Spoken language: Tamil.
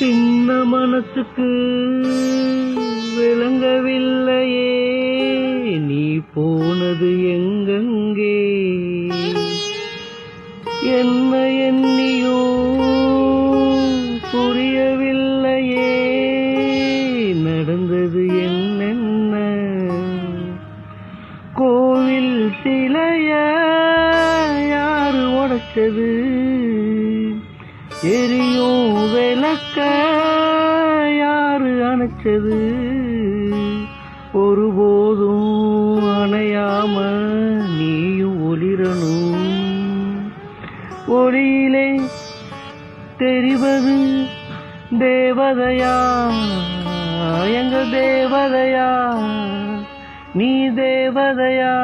சின்ன மனசுக்கு விளங்கவில்லையே நீ போனது எங்கெங்கே என்ன எண்ணியோ புரியவில்லையே நடந்தது என்னென்ன கோவில் சிலைய யாரு உடைச்சது எரியும் விளக்க யாரு அணைச்சது ஒருபோதும் அணையாம நீயும் ஒளிரணும் ஒளியிலே தெரிவது தேவதையா எங்க தேவதையா நீ தேவதையா